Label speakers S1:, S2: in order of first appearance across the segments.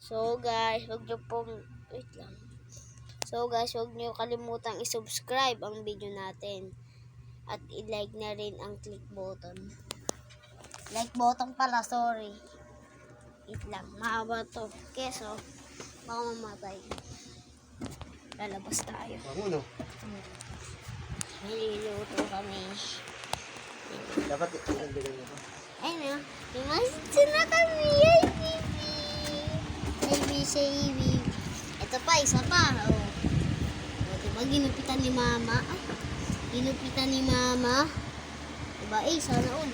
S1: So guys, huwag niyo pong, wait lang. So guys, huwag niyo kalimutang i-subscribe ang video natin. At i-like na rin ang click button. Like button pala, sorry. Wait lang, mahaba to. Keso, baka mamatay. Lalabas tayo.
S2: Panguno.
S1: Niluluto kami.
S2: Dapat i-bigay mo.
S1: Ayun na. Imasito na kami. Ay, baby. Baby. Ito pa, isa pa. Oh. O, diba, ginupitan ni mama. Ay, ginupitan ni mama. Diba, sana all.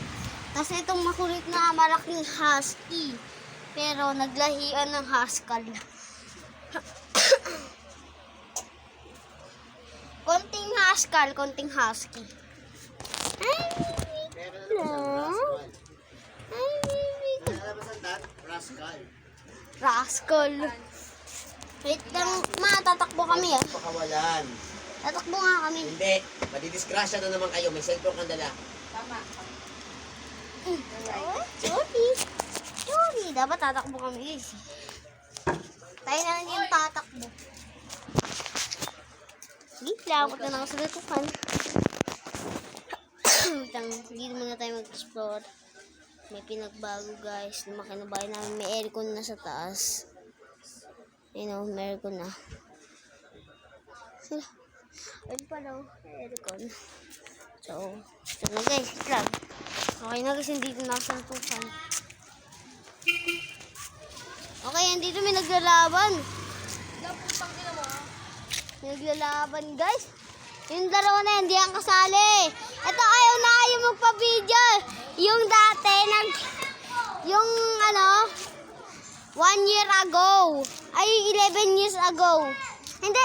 S1: Kasi itong makulit na malaking husky. Pero naglahian ng husky. Konting husky, konting husky. Ay, Rascal. Wait lang, tatakbo kami
S2: Pakawalan.
S1: Tatakbo nga kami.
S2: Hindi. Madidisgrasya na naman kayo. May cellphone kang dala.
S3: Tama.
S1: Sorry. Dapat tatakbo kami guys. Tayo na lang yung tatakbo. Sige, lakot na lang sa lutukan. Hindi muna tayo mag-explore. May pinagbago guys. Lumaki na bahay namin. May aircon na sa taas. May aircon na. Ayun pa daw. Aircon. So na guys. Lang. Okay na guys. Dito na sa lutukan. Okay, andito may naglalaban. Naglalaban guys. Yung dalawa na hindi ang kasali. Ito ayaw magpa-video. Yung dati, yung 1 year ago. Ay, 11 years ago. Hindi,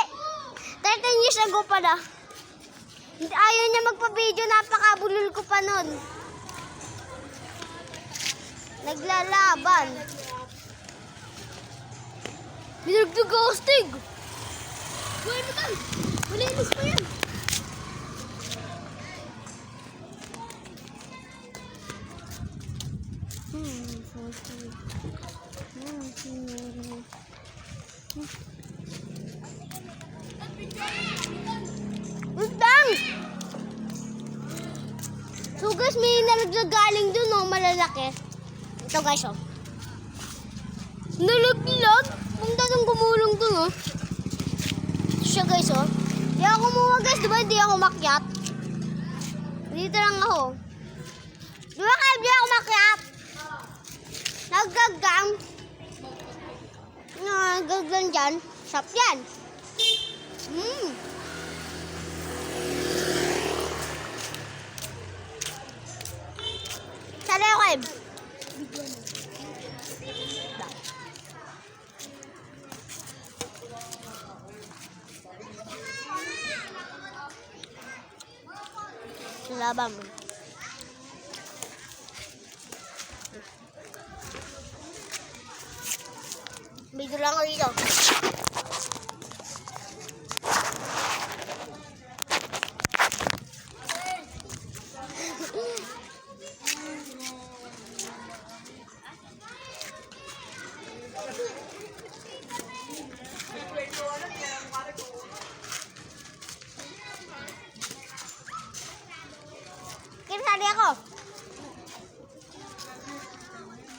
S1: 13 years ago pala. Ayaw niya magpa-video. Napakabulol ko pa nun. Naglalaban. Binagdugostig. Buhay mo tayo. Malinis pa yan. Utang! So guys, may nalagagaling dun malalaki. Ito guys nalaglag. Ang dadang gumulong dun Ito siya guys Di ako kumuha guys, diba hindi ako makyat? Dito lang ako. Diba kayo di ako makyat? Naggagang. Naggagang dyan. Sarap yan. Sali ako kayo. Laban mo. Video lang ako dito.